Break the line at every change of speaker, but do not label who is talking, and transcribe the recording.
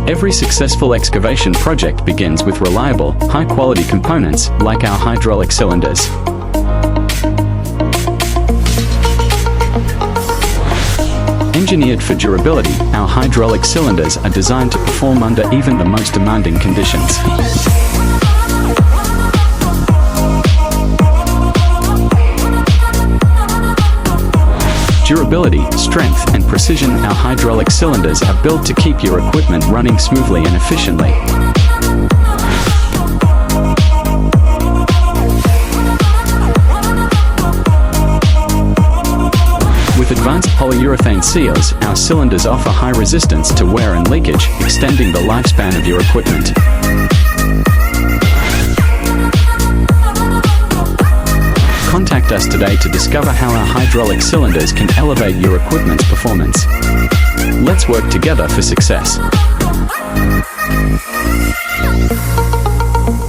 Every successful excavation project begins with reliable, high-quality components, like our hydraulic cylinders. Engineered for durability, our hydraulic cylinders are designed to perform under even the most demanding conditions. Durability, strength, and precision. Our hydraulic cylinders are built to keep your equipment running smoothly and efficiently. With advanced polyurethane seals, our cylinders offer high resistance to wear and leakage, extending the lifespan of your equipment. Contact us today to discover how our hydraulic cylinders can elevate your equipment's performance. Let's work together for success.